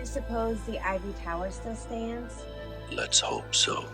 you suppose the Ivory Tower still stands? Let's hope so.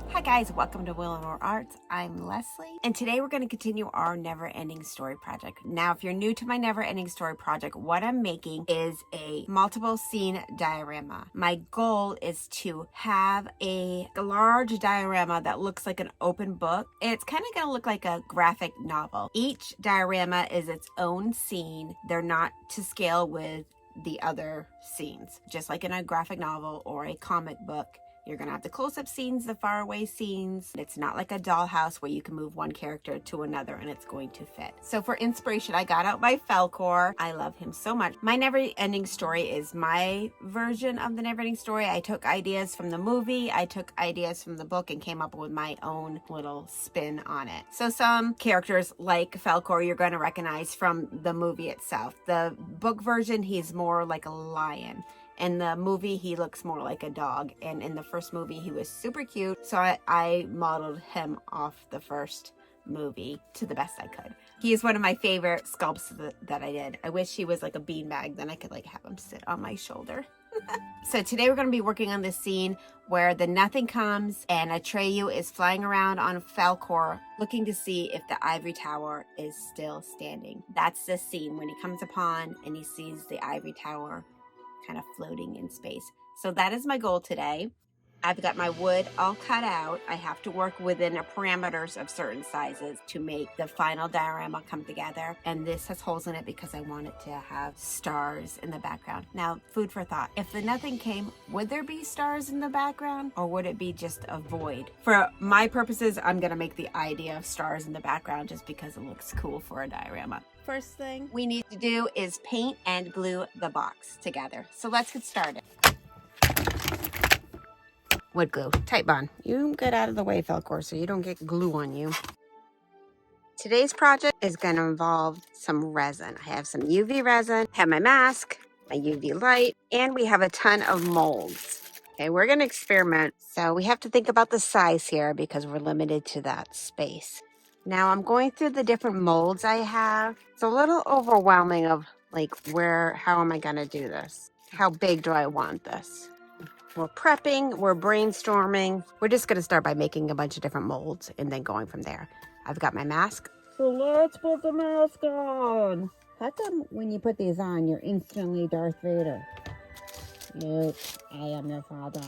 Hi guys, welcome to Will and More Arts. I'm Leslie, and today we're going to continue our Never-Ending Story project. Now, if you're new to my Never-Ending Story project, what I'm making is a multiple scene diorama. My goal is to have a large diorama that looks like an open book. It's kind of going to look like a graphic novel. Each diorama is its own scene. They're not to scale with the other scenes, just like in a graphic novel or a comic book. You're going to have the close-up scenes, the faraway scenes. It's not like a dollhouse where you can move one character to another and it's going to fit. So for inspiration, I got out my Falcor. I love him so much. My Never-Ending Story is my version of the Never-Ending Story. I took ideas from the movie. I took ideas from the book and came up with my own little spin on it. So some characters like Falcor you're going to recognize from the movie itself. The book version, he's more like a lion. In the movie, he looks more like a dog. And in the first movie, he was super cute. So I modeled him off the first movie to the best I could. He is one of my favorite sculpts that I did. I wish he was like a beanbag. Then I could like have him sit on my shoulder. So today we're going to be working on this scene where the Nothing comes and Atreyu is flying around on Falcor looking to see if the Ivory Tower is still standing. That's the scene when he comes upon and he sees the Ivory Tower kind of floating in space. So that is my goal today. I've got my wood all cut out. I have to work within the parameters of certain sizes to make the final diorama come together. And this has holes in it because I want it to have stars in the background. Now, food for thought. If the Nothing came, would there be stars in the background or would it be just a void? For my purposes, I'm gonna make the idea of stars in the background just because it looks cool for a diorama. First thing we need to do is paint and glue the box together. So let's get started. Wood glue, tight bond. You get out of the way, Falcor, so you don't get glue on you. Today's project is going to involve some resin. I have some UV resin, I have my mask, my UV light, and we have a ton of molds. Okay, we're going to experiment. So we have to think about the size here because we're limited to that space. Now I'm going through the different molds I have. It's a little overwhelming of like how am I going to do this? How big do I want this? We're prepping, we're brainstorming. We're just going to start by making a bunch of different molds and then going from there. I've got my mask. So let's put the mask on. How come when you put these on, you're instantly Darth Vader? Nope, I am your father.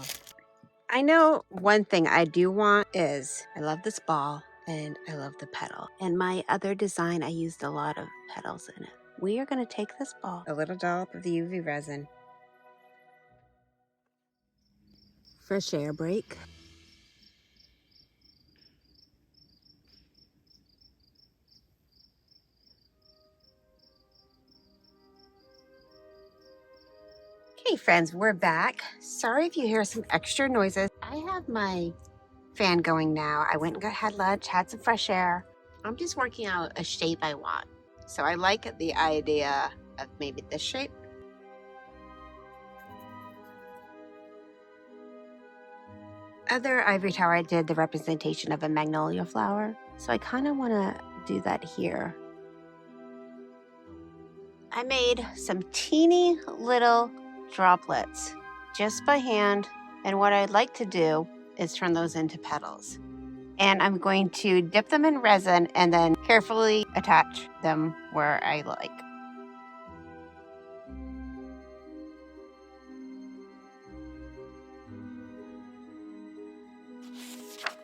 I know one thing I do want is, I love this ball and I love the petal. And my other design, I used a lot of petals in it. We are going to take this ball, a little dollop of the UV resin, fresh air break. Hey friends, we're back. Sorry if you hear some extra noises. I have my fan going now. I went and had lunch, had some fresh air. I'm just working out a shape I want. So I like the idea of maybe this shape. Other Ivory Tower, I did the representation of a magnolia flower. So I kind of want to do that here. I made some teeny little droplets just by hand. And what I'd like to do is turn those into petals. And I'm going to dip them in resin and then carefully attach them where I like.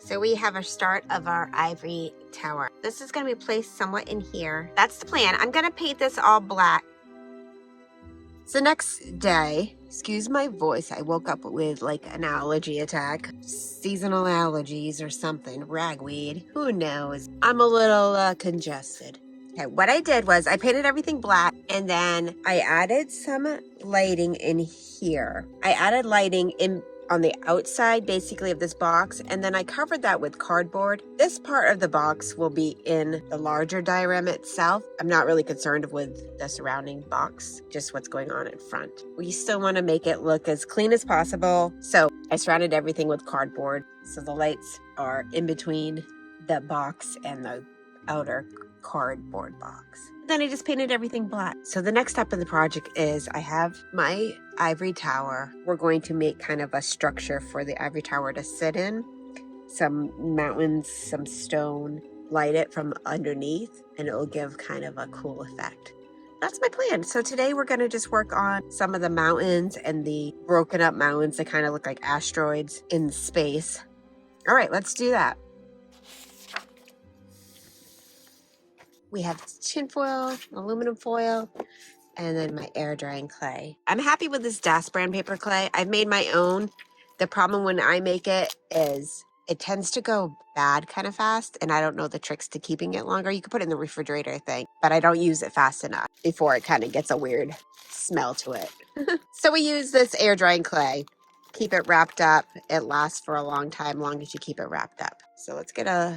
So we have a start of our Ivory Tower. This is going to be placed somewhat in here. That's the plan. I'm going to paint this all black. So next day, excuse my voice, I woke up with like an allergy attack. Seasonal allergies or something. Ragweed. Who knows? I'm a little congested. Okay, what I did was I painted everything black and then I added some lighting in here. I added lighting in on the outside basically of this box and then I covered that with cardboard. This part of the box will be in the larger diorama itself. I'm not really concerned with the surrounding box, just what's going on in front. We still want to make it look as clean as possible. So I surrounded everything with cardboard. So the lights are in between the box and the outer cardboard box. Then I just painted everything black. So the next step in the project is I have my ivory tower. We're going to make kind of a structure for the ivory tower to sit in. Some mountains, some stone, light it from underneath, and it will give kind of a cool effect. That's my plan. So today we're going to just work on some of the mountains and the broken up mountains that kind of look like asteroids in space. All right, let's do that. We have tinfoil, aluminum foil, and then my air drying clay. I'm happy with this Das brand paper clay. I've made my own. The problem when I make it is it tends to go bad kind of fast, and I don't know the tricks to keeping it longer. You can put it in the refrigerator, I think, but I don't use it fast enough before it kind of gets a weird smell to it. So we use this air drying clay. Keep it wrapped up. It lasts for a long time, long as you keep it wrapped up. So let's get a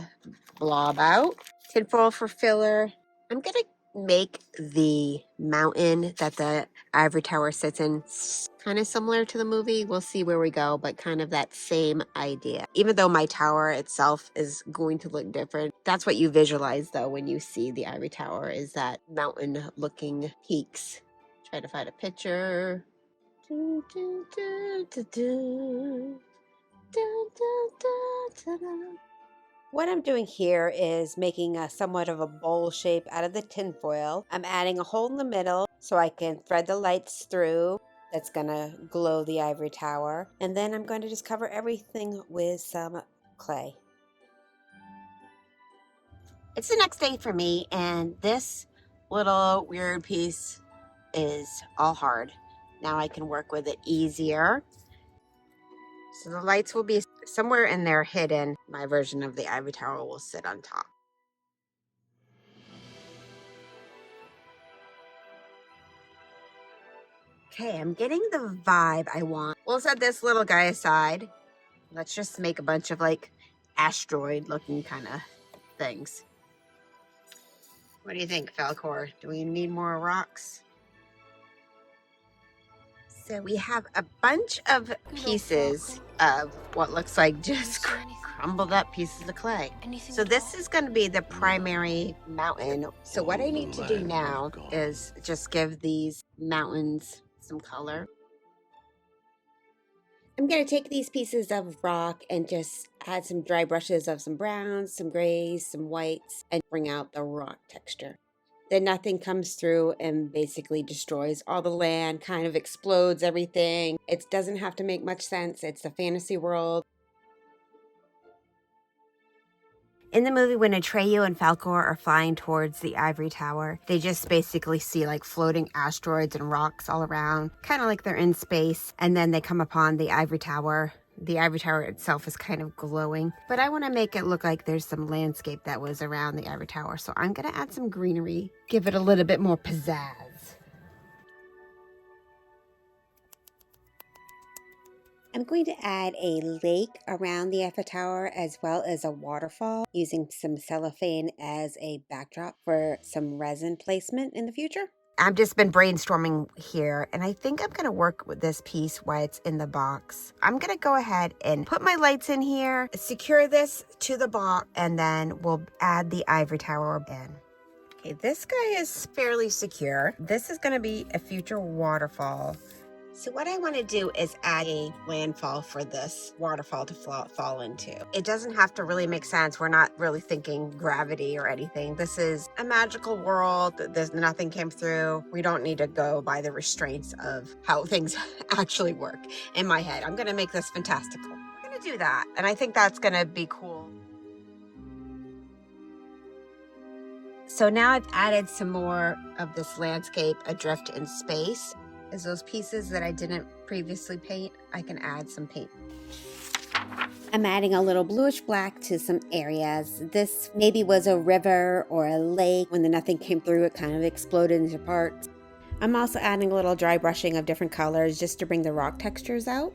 blob out. Tinfoil for filler. I'm gonna make the mountain that the ivory tower sits in kind of similar to the movie. We'll see where we go, but kind of that same idea. Even though my tower itself is going to look different, that's what you visualize though when you see the ivory tower, is that mountain looking peaks. Try to find a picture. Do, do, do, do, do. Do, do, do, do, do. What I'm doing here is making a somewhat of a bowl shape out of the tin foil. I'm adding a hole in the middle so I can thread the lights through. That's gonna glow the ivory tower. And then I'm going to just cover everything with some clay. It's the next day for me, and this little weird piece is all hard. Now I can work with it easier. So the lights will be somewhere in there hidden. My version of the ivory tower will sit on top. Okay, I'm getting the vibe I want. We'll set this little guy aside. Let's just make a bunch of like asteroid looking kind of things. What do you think, Falcor? Do we need more rocks? So we have a bunch of pieces of what looks like just crumbled up pieces of clay. So this is going to be the primary mountain. So what I need to do now is just give these mountains some color. I'm going to take these pieces of rock and just add some dry brushes of some browns, some grays, some whites, and bring out the rock texture. Then nothing comes through and basically destroys all the land, kind of explodes everything. It doesn't have to make much sense. It's a fantasy world. In the movie, when Atreyu and Falcor are flying towards the ivory tower, they just basically see like floating asteroids and rocks all around, kind of like they're in space. And then they come upon the ivory tower. The ivory tower itself is kind of glowing, but I want to make it look like there's some landscape that was around the ivory tower. So I'm going to add some greenery, give it a little bit more pizzazz. I'm going to add a lake around the Eiffel Tower as well as a waterfall, using some cellophane as a backdrop for some resin placement in the future. I've just been brainstorming here, and I think I'm going to work with this piece while it's in the box. I'm going to go ahead and put my lights in here, secure this to the box, and then we'll add the ivory tower in. Okay, this guy is fairly secure. This is going to be a future waterfall. So what I want to do is add a landfall for this waterfall to fall into. It doesn't have to really make sense. We're not really thinking gravity or anything. This is a magical world. There's nothing came through. We don't need to go by the restraints of how things actually work in my head. I'm going to make this fantastical. We're going to do that. And I think that's going to be cool. So now I've added some more of this landscape adrift in space. Is those pieces that I didn't previously paint, I can add some paint. I'm adding a little bluish black to some areas. This maybe was a river or a lake. When the nothing came through, it kind of exploded into parts. I'm also adding a little dry brushing of different colors just to bring the rock textures out.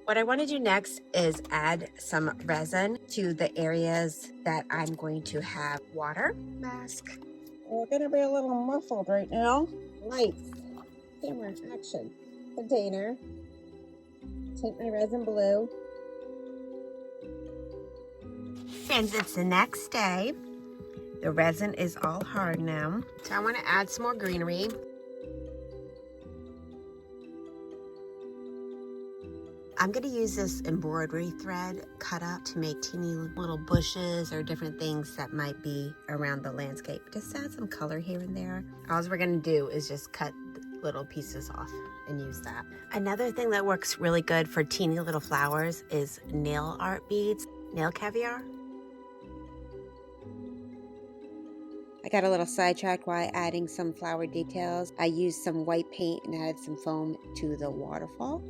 What I want to do next is add some resin to the areas that I'm going to have water. Mask. We're going to be a little muffled right now. Lights. Camera, action. Container. Take my resin blue. Since it's the next day, The resin is all hard now. So I want to add some more greenery. I'm going to use this embroidery thread cut up to make teeny little bushes or different things that might be around the landscape. Just add some color here and there. All we're going to do is just cut little pieces off and use that. Another thing that works really good for teeny little flowers is nail art beads, nail caviar. I got a little sidetracked while adding some flower details. I used some white paint and added some foam to the waterfall.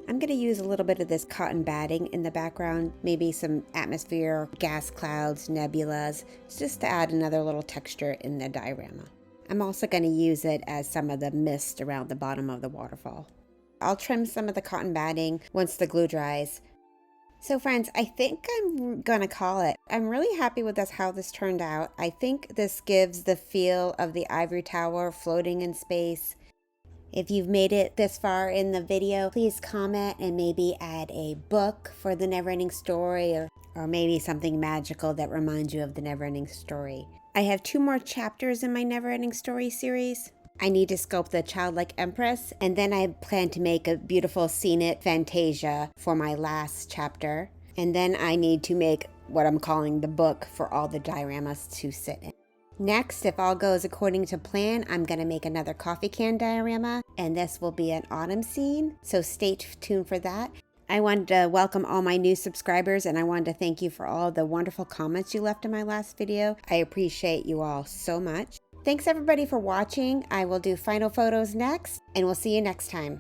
I'm going to use a little bit of this cotton batting in the background, maybe some atmosphere, gas clouds, nebulas, just to add another little texture in the diorama. I'm also going to use it as some of the mist around the bottom of the waterfall. I'll trim some of the cotton batting once the glue dries. So friends, I think I'm going to call it. I'm really happy with how this turned out. I think this gives the feel of the Ivory Tower floating in space. If you've made it this far in the video, please comment and maybe add a book for the NeverEnding Story or maybe something magical that reminds you of the NeverEnding Story. I have 2 more chapters in my NeverEnding Story series. I need to sculpt the childlike empress, and then I plan to make a beautiful scenic Fantasia for my last chapter. And then I need to make what I'm calling the book for all the dioramas to sit in. Next, if all goes according to plan, I'm going to make another coffee can diorama, and this will be an autumn scene, so stay tuned for that. I wanted to welcome all my new subscribers, and I wanted to thank you for all the wonderful comments you left in my last video. I appreciate you all so much. Thanks everybody for watching. I will do final photos next, and we'll see you next time.